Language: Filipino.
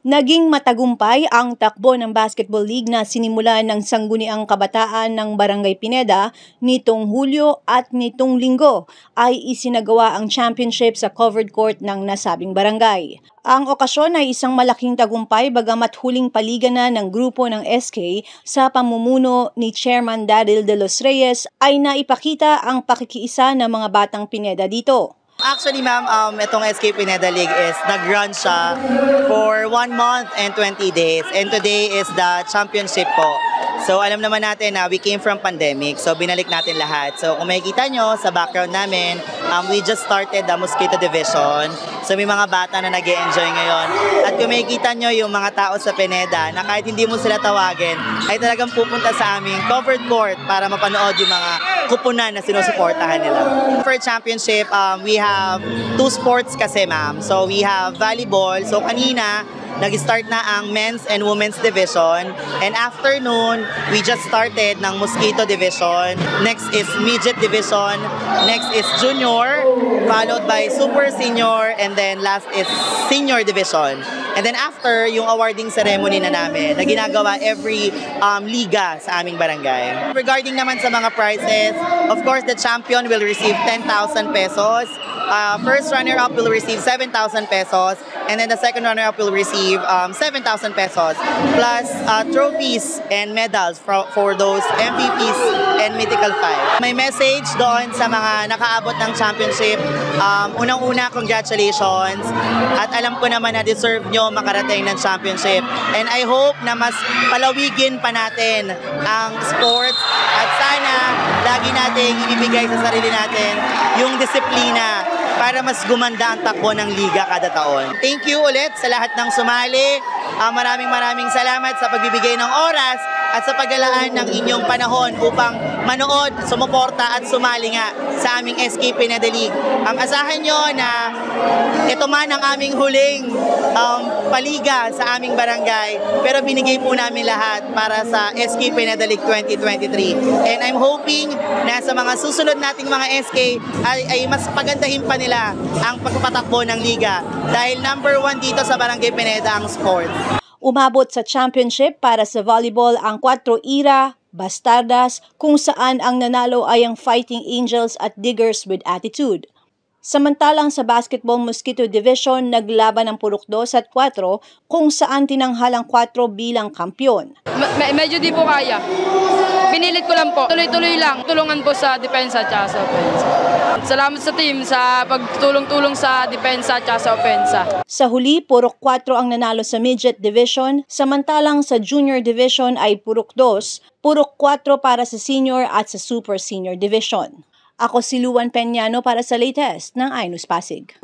Naging matagumpay ang takbo ng Basketball League na sinimulan ng Sangguniang Kabataan ng Barangay Pineda nitong Hulyo at nitong Linggo ay isinagawa ang championship sa covered court ng nasabing barangay. Ang okasyon ay isang malaking tagumpay bagamat huling paligan na ng grupo ng SK sa pamumuno ni Chairman Daryl De Los Reyes ay naipakita ang pakikiisa ng mga batang Pineda dito. Actually, ma'am, itong SK Pineda League is nag-run siya for 1 month and 20 days. And today is the championship po. So, alam naman natin na we came from pandemic. So, binalik natin lahat. So, kung makikita nyo sa background namin, we just started the Mosquito Division. So, may mga bata na nag-e-enjoy ngayon. At kung makikita nyo yung mga tao sa Pineda na kahit hindi mo sila tawagin, ay talagang pupunta sa aming covered court para mapanood yung mga kupunan na sinusuportahan nila. For championship, we have 2 sports kasi, ma'am. So, we have volleyball. So, kanina, nag-start na ang men's and women's division. And afternoon, we just started ng Mosquito Division. Next is midget division. Next is junior, followed by super senior, and then last is senior division. And then after, yung awarding ceremony na namin na ginagawa every liga sa aming barangay. Regarding naman sa mga prizes, of course, the champion will receive 10,000 pesos. First runner-up will receive 7,000 pesos, and then the second runner-up will receive 7,000 pesos, plus trophies and medals for those MVPs and Mythical 5. May message doon sa mga nakaabot ng championship. Unang-una, congratulations. At alam ko naman na deserve nyo makarating ng championship. And I hope na mas palawigin pa natin ang sports at sana lagi nating ibibigay sa sarili natin yung disiplina para mas gumanda ang takbo ng liga kada taon. Thank you ulit sa lahat ng sumali. Maraming salamat sa pagbibigay ng oras at sa paglalaan ng inyong panahon upang manood, sumuporta at sumali nga sa aming SK Pineda League. Asahan nyo na ito man ang aming huling paliga sa aming barangay, pero binigay po namin lahat para sa SK Pineda League 2023. And I'm hoping na sa mga susunod nating mga SK ay mas pagandahin pa nila ang pagpapatakbo ng liga dahil number 1 dito sa Barangay Pineda ang sport. Umabot sa championship para sa volleyball ang 4 Ira, Bastardas, kung saan ang nanalo ay ang Fighting Angels at Diggers with Attitude. Samantalang sa Basketball Mosquito Division, naglaban ng Purok 2 at 4 kung saan tinanghal ang 4 bilang kampyon. Medyo di po kaya. Pinilit ko lang po. Tuloy-tuloy lang. Tulungan po sa depensa at sa opensa. Salamat sa team sa pagtulong-tulong sa depensa at sa opensa. Sa huli, Purok 4 ang nanalo sa Midget Division, samantalang sa Junior Division ay Purok 2, Purok 4 para sa Senior at sa Super Senior Division. Ako si Luan Peñano para sa latest ng iNews Pasig.